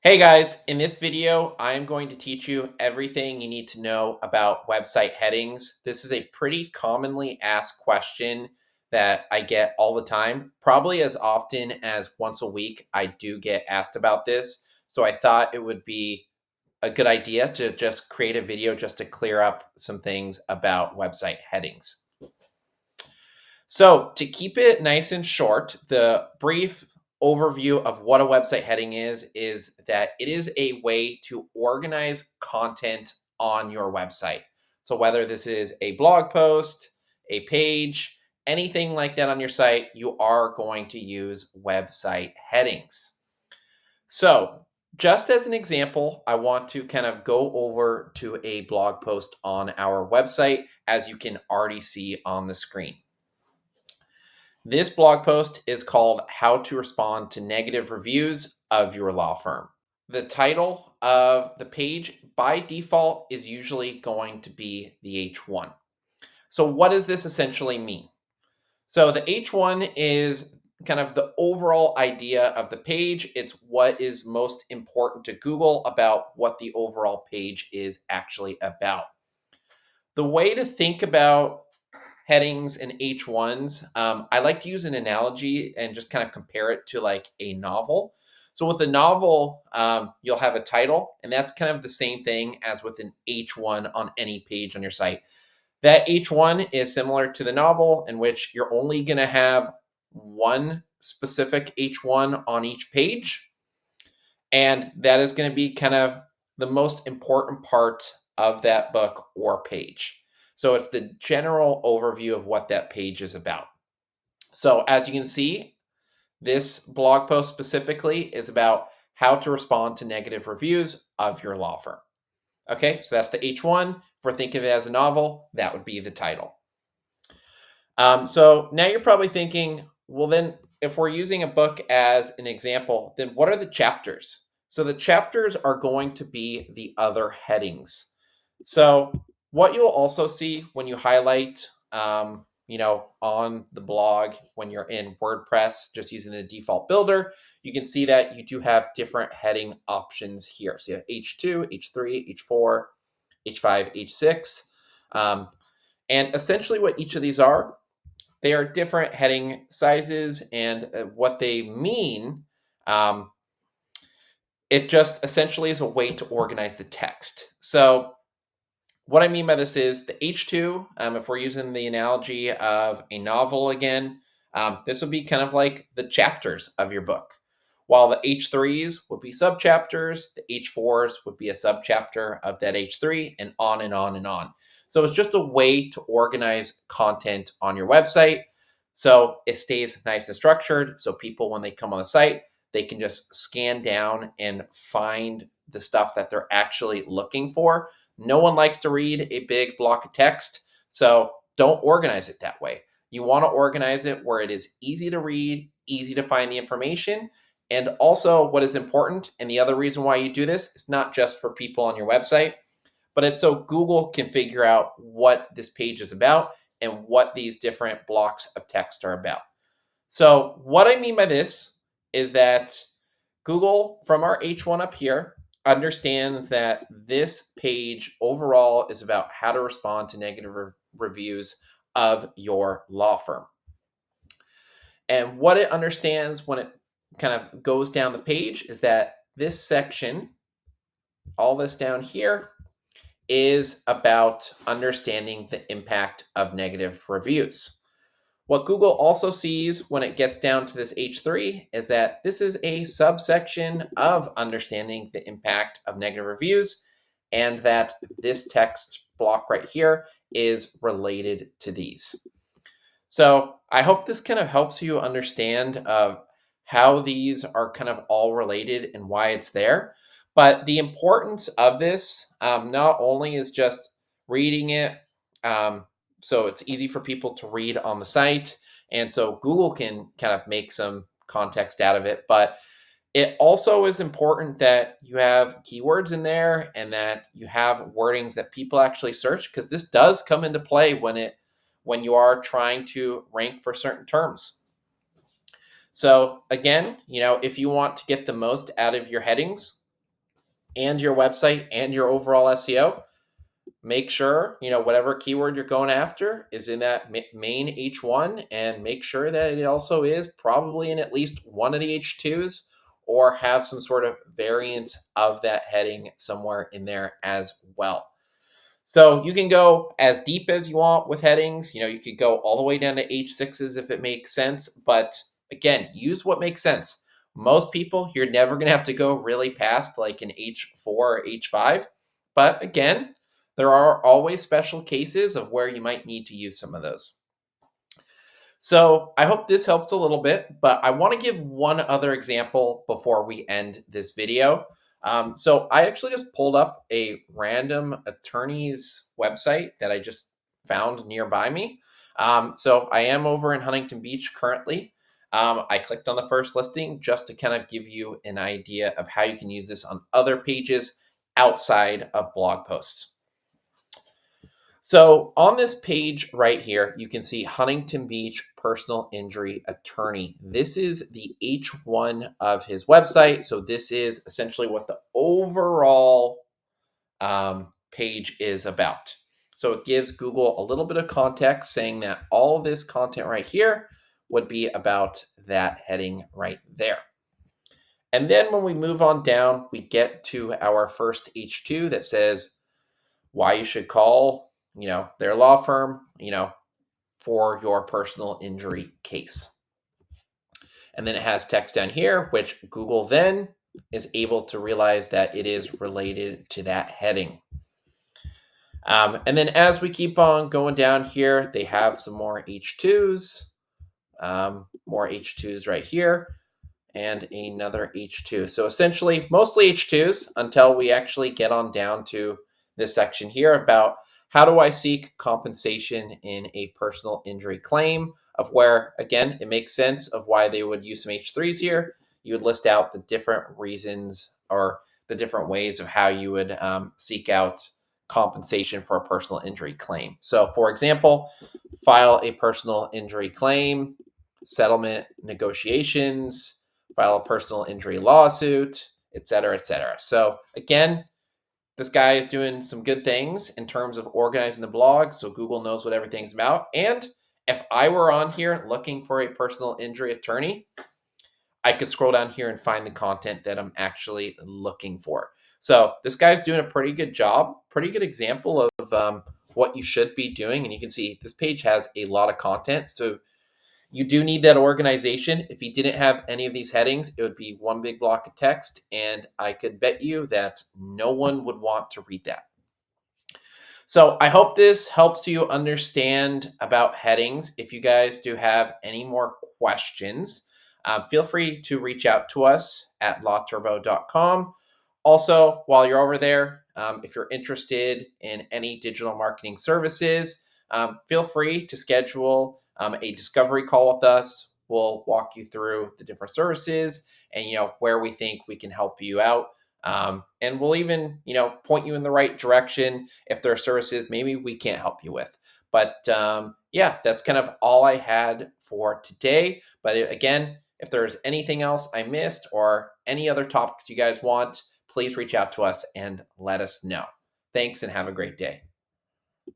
Hey guys, in this video, I'm going to teach you everything you need to know about website headings. This is a pretty commonly asked question that I get all the time, probably as often as once a week. I do get asked about this. So I thought it would be a good idea to just create a video just to clear up some things about website headings. So, to keep it nice and short, the brief overview of what a website heading is that it is a way to organize content on your website. So, whether this is a blog post, a page, anything like that on your site, you are going to use website headings. So, just as an example, I want to kind of go over to a blog post on our website, as you can already see on the screen. This blog post is called How to Respond to Negative Reviews of Your Law Firm. The title of the page by default is usually going to be the H1. So, what does this essentially mean? So, the H1 is kind of the overall idea of the page. It's what is most important to Google about what the overall page is actually about. The way to think about headings and H1s, I like to use an analogy and just kind of compare it to like a novel. So with a novel, you'll have a title, and that's kind of the same thing as with an H1 on any page on your site. That H1 is similar to the novel, in which you're only going to have one specific H1 on each page. And that is going to be kind of the most important part of that book or page. So it's the general overview of what that page is about. So as you can see, this blog post specifically is about how to respond to negative reviews of your law firm. Okay, so that's the H1. If we're thinking of it as a novel, that would be the title. So now you're probably thinking, well, then if we're using a book as an example, then what are the chapters? So the chapters are going to be the other headings. So what you'll also see when you highlight, on the blog, when you're in WordPress, just using the default builder, you can see that you do have different heading options here. So you have H2, H3, H4, H5, H6. And essentially what each of these are, they are different heading sizes, and what they mean, um, it just essentially is a way to organize the text. So what I mean by this is the H2, if we're using the analogy of a novel again, this would be kind of like the chapters of your book. While the H3s would be subchapters, the H4s would be a subchapter of that H3, and on and on and on. So it's just a way to organize content on your website so it stays nice and structured. So people, when they come on the site, they can just scan down and find the stuff that they're actually looking for. No one likes to read a big block of text, so don't organize it that way. You want to organize it where it is easy to read, easy to find the information. And also, what is important, and the other reason why you do this is not just for people on your website, but it's so Google can figure out what this page is about and what these different blocks of text are about. So, what I mean by this is that Google, from our H1 up here, understands that this page overall is about how to respond to negative reviews of your law firm. And what it understands when it kind of goes down the page is that this section, all this down here, is about understanding the impact of negative reviews. What Google also sees when it gets down to this H3 is that this is a subsection of understanding the impact of negative reviews, and that this text block right here is related to these. So I hope this kind of helps you understand of how these are kind of all related and why it's there. But the importance of this, not only is just reading it, so it's easy for people to read on the site, and so Google can kind of make some context out of it, but it also is important that you have keywords in there and that you have wordings that people actually search, because this does come into play when you are trying to rank for certain terms. So again, if you want to get the most out of your headings, and your website and your overall SEO, make sure, whatever keyword you're going after is in that main H1, and make sure that it also is probably in at least one of the H2s, or have some sort of variance of that heading somewhere in there as well. So you can go as deep as you want with headings. You could go all the way down to H6s if it makes sense. But again, use what makes sense. Most people, you're never going to have to go really past like an H4 or H5. But again, there are always special cases of where you might need to use some of those. So I hope this helps a little bit, but I want to give one other example before we end this video. So I actually just pulled up a random attorney's website that I just found nearby me. So I am over in Huntington Beach currently. I clicked on the first listing just to kind of give you an idea of how you can use this on other pages outside of blog posts. So on this page right here, you can see Huntington Beach personal injury attorney. This is the H1 of his website. So this is essentially what the overall page is about. So it gives Google a little bit of context saying that all this content right here would be about that heading right there. And then when we move on down, we get to our first H2 that says why you should call their law firm, for your personal injury case. And then it has text down here, which Google then is able to realize that it is related to that heading. And then as we keep on going down here, they have some more H2s, right here, and another H2. So essentially, mostly H2s until we actually get on down to this section here about how do I seek compensation in a personal injury claim, of where, again, it makes sense of why they would use some H3s here. You would list out the different reasons or the different ways of how you would seek out compensation for a personal injury claim. So for example, file a personal injury claim, settlement negotiations, file a personal injury lawsuit, et cetera, et cetera. So again, this guy is doing some good things in terms of organizing the blog so Google knows what everything's about. And if I were on here looking for a personal injury attorney, I could scroll down here and find the content that I'm actually looking for. So this guy's doing a pretty good job, pretty good example of what you should be doing. And you can see this page has a lot of content. So you do need that organization. If you didn't have any of these headings, it would be one big block of text, and I could bet you that no one would want to read that. So I hope this helps you understand about headings. If you guys do have any more questions, feel free to reach out to us at lawturbo.com. Also, while you're over there, if you're interested in any digital marketing services, feel free to schedule a discovery call with us. We'll walk you through the different services and where we think we can help you out. And we'll even point you in the right direction if there are services maybe we can't help you with. But yeah, that's kind of all I had for today. But again, if there's anything else I missed or any other topics you guys want, please reach out to us and let us know. Thanks and have a great day.